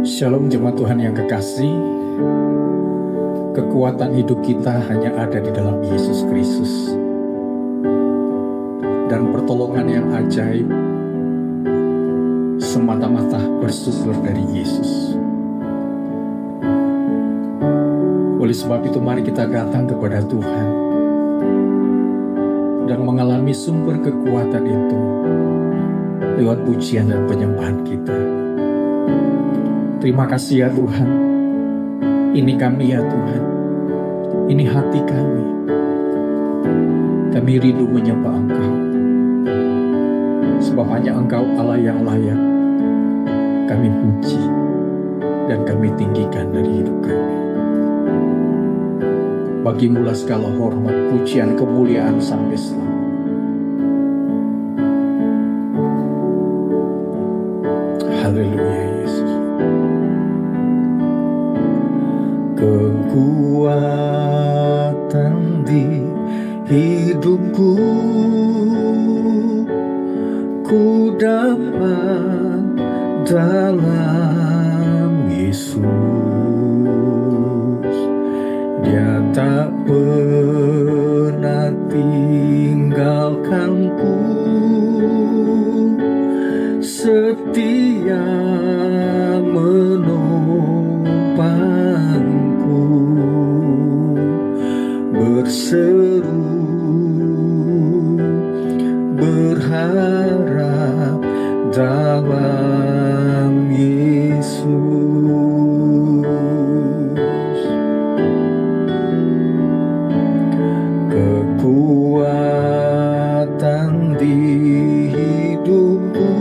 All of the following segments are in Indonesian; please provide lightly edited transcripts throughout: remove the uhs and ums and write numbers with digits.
Shalom jemaat Tuhan yang kekasih. Kekuatan hidup kita hanya ada di dalam Yesus Kristus. Dan pertolongan yang ajaib semata-mata bersumber dari Yesus. Oleh sebab itu mari kita datang kepada Tuhan dan mengalami sumber kekuatan itu lewat pujian dan penyembahan kita. Terima kasih ya Tuhan. Ini kami ya Tuhan. Ini hati kami. Kami rindu menyembah Engkau. Sebab hanya Engkau Allah yang layak kami puji dan kami tinggikan dari hidup kami. Bagimulah segala hormat, pujian, kemuliaan sampai selamanya. Haleluya Yesus. Kekuatan di hidupku ku dapat dalam Yesus. Dia tak pernah tinggalkanku, setia menopangku, berseru berharap dalam Yesus. Kekuatan di hidupku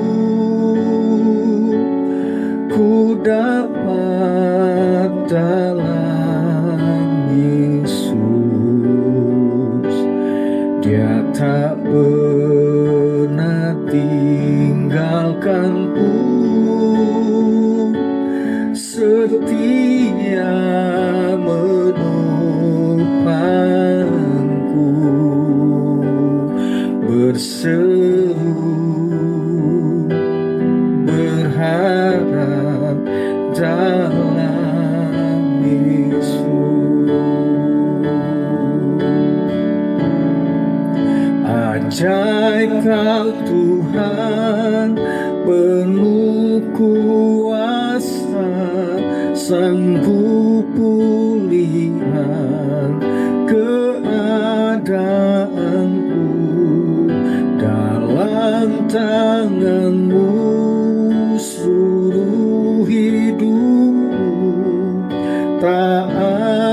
ku dapat dalam Yesus. Dia tak pernah tinggalkanku, setia menopangku, berseru berharap dalam Yesus. Ajaib Kau Tuhan, penuh kuasa, sanggup pulihkan keadaanku. Dalam tangan-Mu seluruh hidupku tak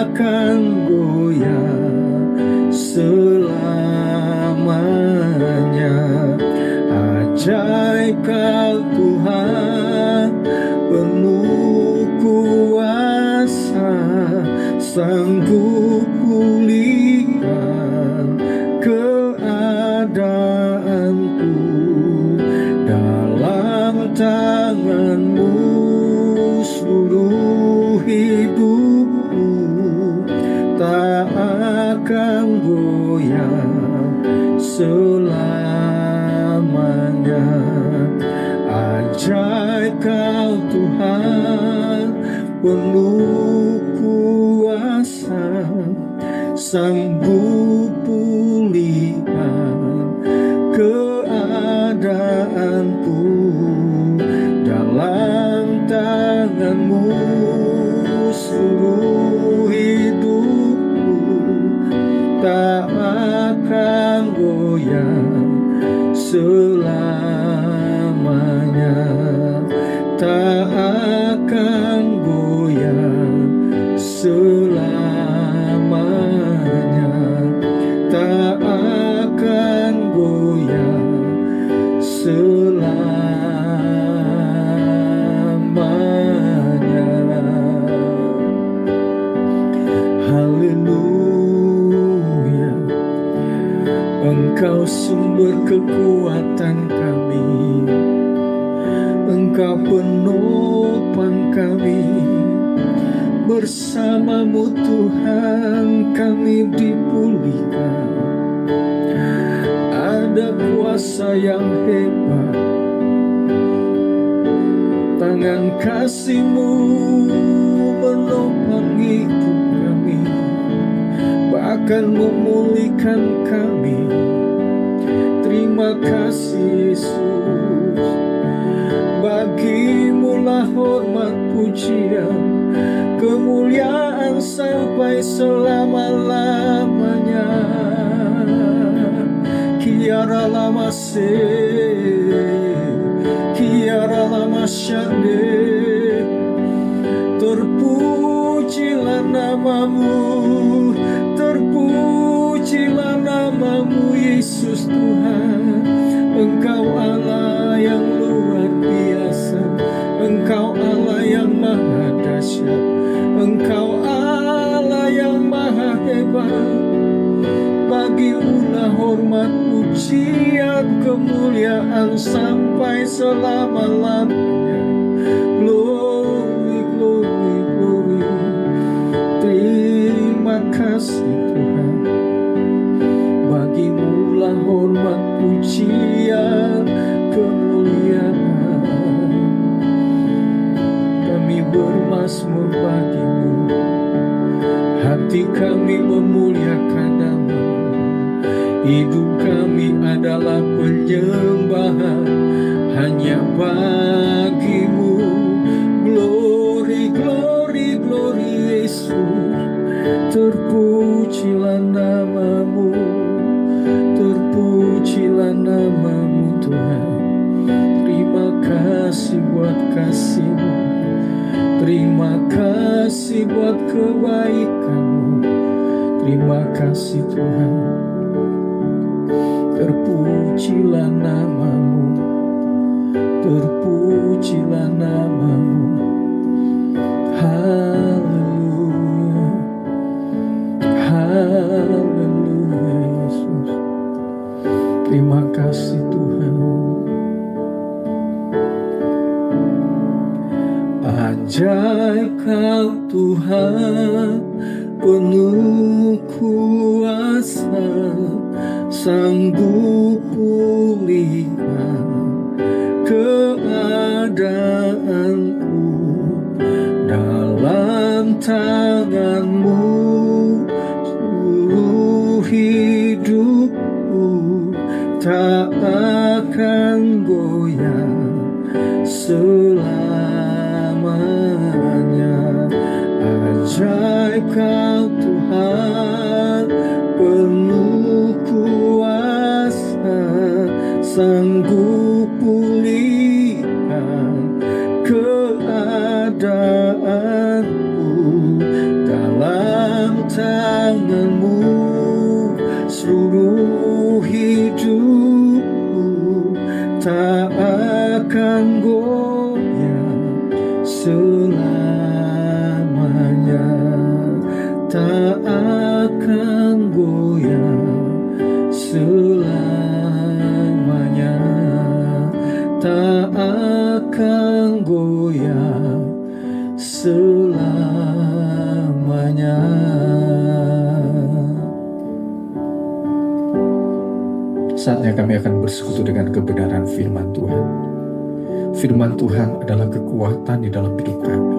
akan goyah selamanya. Ajaib Kau Tuhan, penuh kuasa, sanggup pulihkan keadaanku. Dalam tangan-Mu seluruh hidupku tak akan goyah selamanya. Ajaib Kau Tuhan, penuh kuasa, sanggup pulihkan keadaanku. Dalam tangan-Mu seluruh hidupku tak akan goyah selamanya, tak akan goyah selamanya, tak akan goyah selamanya. Haleluya. Engkau sumber kekuatan kami, Engkau penopang kami. Bersama-Mu Tuhan kami dipulihkan. Ada kuasa yang hebat Tangan kasih-Mu menopang hidup kami, bahkan memulihkan kami. Terima kasih Yesus. Bagimu-lah hormat pujian, kemuliaan sampai selama-lamanya. Kiara lama se, kiara lama syane. Terpujilah namamu, terpujilah namamu Yesus Tuhan. Engkau Allah yang luar biasa, Engkau Allah yang maha dahsyat, Engkau Allah yang maha hebat. Bagimu-lah hormat pujian, kemuliaan sampai selama-lamanya. Glory, glory, glory. Terima kasih Tuhan. Bagimu-lah hormat pujian, kemuliaan. Kami bermazmur bagimu, hati kami memuliakan nama. Hidup kami adalah penyembahan hanya bagimu. Glory, glory, glory Yesus. Terpujilah namamu, terpujilah namamu Tuhan. Terima kasih buat kasih-Mu, terima kasih buat kebaikan-Mu. Terima kasih Tuhan. Terpujilah namamu, terpujilah namamu. Haleluya, haleluya Yesus. Terima kasih Tuhan. Ajaib Kau Tuhan, penuh kuasa, sanggup pulihkan keadaanku. Dalam tangan-Mu seluruh hidupku tak akan goyah selamanya. Ajaib Kau Tuhan, penuh kuasa, sanggup pulihkan keadaanku. Dalam tangan-Mu seluruh hidupku tak akan goyah selamanya, tak akan goyah selamanya, tak akan goyah selamanya. Saatnya kami akan bersekutu dengan kebenaran firman Tuhan. Firman Tuhan adalah kekuatan di dalam hidup kami.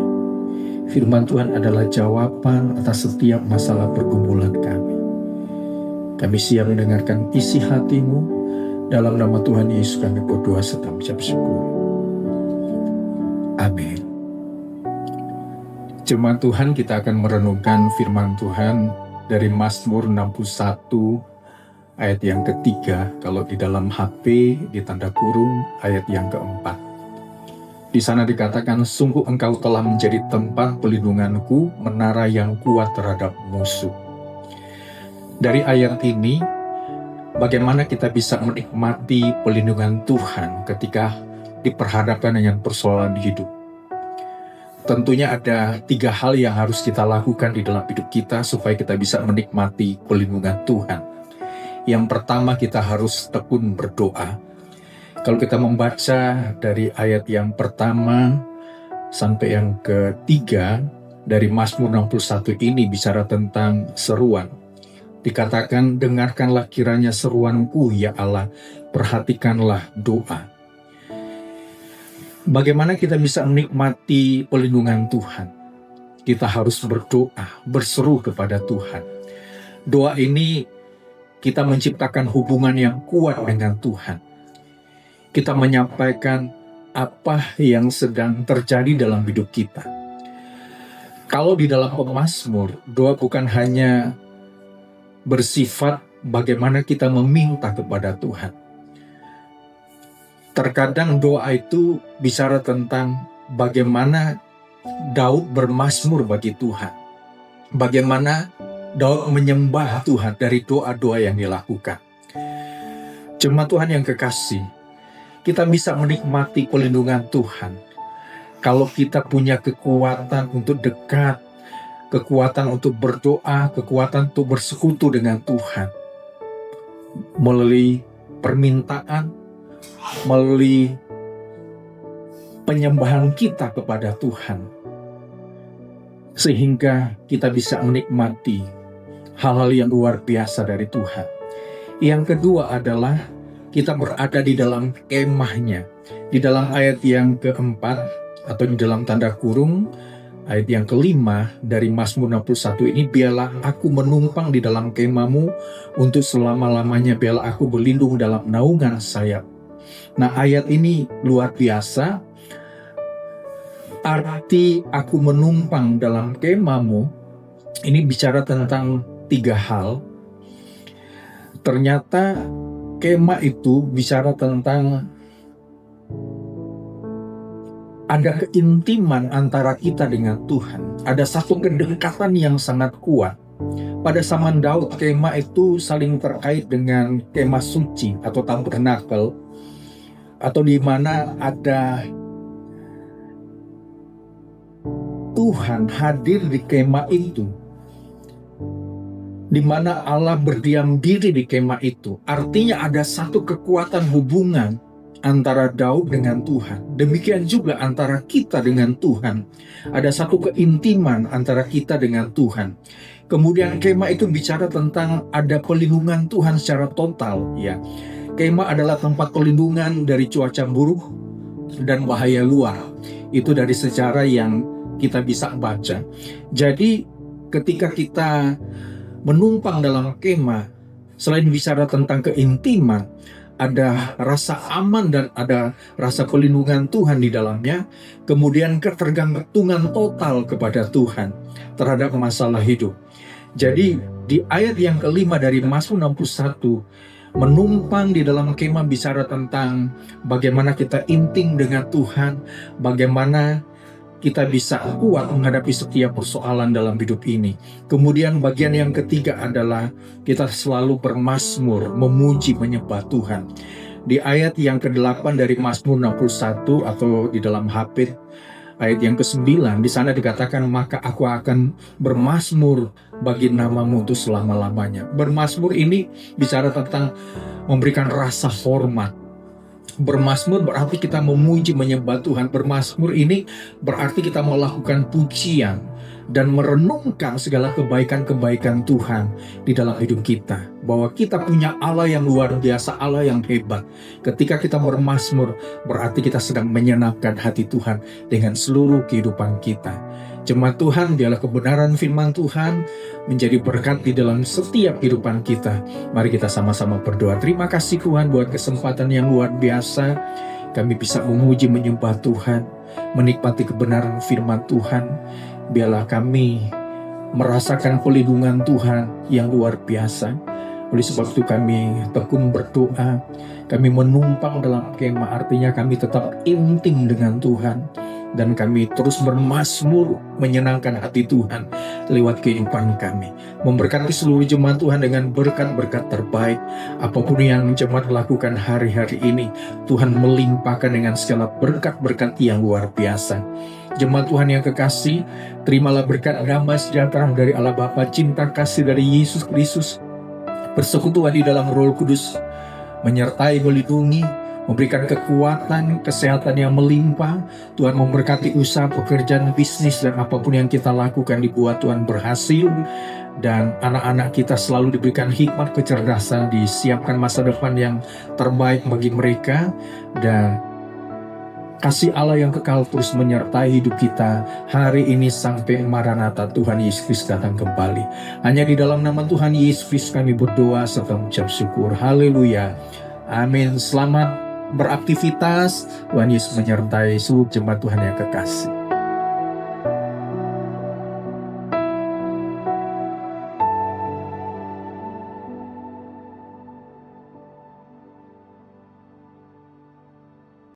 Firman Tuhan adalah jawaban atas setiap masalah pergumulan kami. Kami siap mendengarkan isi hati-Mu. Dalam nama Tuhan Yesus kami berdoa serta mengucap syukur. Amin. Jemaat Tuhan, kita akan merenungkan firman Tuhan dari Mazmur 61 ayat yang ketiga. Kalau di dalam HP ditanda kurung ayat yang keempat. Di sana dikatakan, sungguh Engkau telah menjadi tempat pelindunganku, menara yang kuat terhadap musuh. Dari ayat ini, bagaimana kita bisa menikmati pelindungan Tuhan ketika diperhadapkan dengan persoalan di hidup. Tentunya ada 3 hal yang harus kita lakukan di dalam hidup kita supaya kita bisa menikmati pelindungan Tuhan. Yang pertama, kita harus tekun berdoa. Kalau kita membaca dari ayat yang pertama sampai yang ketiga dari Mazmur 61 ini bicara tentang seruan. Dikatakan, dengarkanlah kiranya seruanku ya Allah, perhatikanlah doa. Bagaimana kita bisa menikmati perlindungan Tuhan? Kita harus berdoa, berseru kepada Tuhan. Doa ini kita menciptakan hubungan yang kuat dengan Tuhan. Kita menyampaikan apa yang sedang terjadi dalam hidup kita. Kalau di dalam pemazmur, doa bukan hanya bersifat bagaimana kita meminta kepada Tuhan. Terkadang doa itu bicara tentang bagaimana Daud bermazmur bagi Tuhan. Bagaimana Daud menyembah Tuhan dari doa-doa yang dilakukan. Jemaat Tuhan yang kekasih, kita bisa menikmati perlindungan Tuhan kalau kita punya kekuatan untuk dekat, kekuatan untuk berdoa, kekuatan untuk bersekutu dengan Tuhan. Melalui permintaan, melalui penyembahan kita kepada Tuhan, sehingga kita bisa menikmati hal-hal yang luar biasa dari Tuhan. Yang kedua adalah kita berada di dalam kemahnya. Di dalam ayat yang keempat, atau di dalam tanda kurung, ayat yang kelima dari Mazmur 61 ini, biarlah aku menumpang di dalam kemahmu untuk selama-lamanya, biarlah aku berlindung dalam naungan sayap. Nah, ayat ini luar biasa. Arti aku menumpang dalam kemahmu ini bicara tentang 3 hal. Ternyata kemah itu bicara tentang ada keintiman antara kita dengan Tuhan. Ada satu kedekatan yang sangat kuat. Pada zaman Daud, kemah itu saling terkait dengan kemah suci atau tabernakel, atau di mana ada Tuhan hadir di kemah itu, di mana Allah berdiam diri di kemah itu. Artinya ada satu kekuatan hubungan antara Daud dengan Tuhan. Demikian juga antara kita dengan Tuhan. Ada satu keintiman antara kita dengan Tuhan. Kemudian kemah itu bicara tentang ada perlindungan Tuhan secara total, ya. Kemah adalah tempat perlindungan dari cuaca buruk dan bahaya luar. Itu dari sejarah yang kita bisa baca. Jadi ketika kita menumpang dalam kemah, selain bicara tentang keintiman, ada rasa aman dan ada rasa perlindungan Tuhan di dalamnya. Kemudian ketergantungan total kepada Tuhan terhadap masalah hidup. Jadi di ayat yang kelima dari Mazmur 61, menumpang di dalam kemah bicara tentang bagaimana kita intim dengan Tuhan, bagaimana kita bisa kuat menghadapi setiap persoalan dalam hidup ini. Kemudian bagian yang ketiga adalah kita selalu bermazmur, memuji, menyembah Tuhan. Di ayat yang ke-8 dari Mazmur 61 atau di dalam HP ayat yang ke-9, di sana dikatakan, maka aku akan bermazmur bagi namamu untuk selama-lamanya. Bermazmur ini bicara tentang memberikan rasa hormat. Bermazmur berarti kita memuji, menyembah Tuhan. Bermazmur ini berarti kita melakukan pujian dan merenungkan segala kebaikan-kebaikan Tuhan di dalam hidup kita. Bahwa kita punya Allah yang luar biasa, Allah yang hebat. Ketika kita bermazmur, berarti kita sedang menyenangkan hati Tuhan dengan seluruh kehidupan kita. Jemaat Tuhan, biarlah kebenaran firman Tuhan menjadi berkat di dalam setiap kehidupan kita. Mari kita sama-sama berdoa. Terima kasih Tuhan buat kesempatan yang luar biasa. Kami bisa memuji, menyembah Tuhan, menikmati kebenaran firman Tuhan. Biarlah kami merasakan perlindungan Tuhan yang luar biasa. Oleh sebab itu kami tekun berdoa. Kami menumpang dalam kemah, artinya kami tetap intim dengan Tuhan. Dan kami terus bermazmur menyenangkan hati Tuhan lewat kehidupan kami. Memberkati seluruh jemaat Tuhan dengan berkat-berkat terbaik. Apapun yang jemaat lakukan hari-hari ini, Tuhan melimpahkan dengan segala berkat-berkat yang luar biasa. Jemaat Tuhan yang kekasih, terimalah berkat damai sejahtera dari Allah Bapa, cinta kasih dari Yesus Kristus, persekutuan di dalam Roh Kudus, menyertai, melindungi, memberikan kekuatan, kesehatan yang melimpah. Tuhan memberkati usaha, pekerjaan, bisnis, dan apapun yang kita lakukan dibuat Tuhan berhasil. Dan anak-anak kita selalu diberikan hikmat, kecerdasan, disiapkan masa depan yang terbaik bagi mereka. Dan kasih Allah yang kekal terus menyertai hidup kita hari ini sampai Maranatha Tuhan Yesus Kristus datang kembali. Hanya di dalam nama Tuhan Yesus Kristus kami berdoa serta mengucap syukur. Haleluya. Amin. Selamat beraktivitas. Tuhan Yesus menyertai seluruh jemaat Tuhan yang kekasih.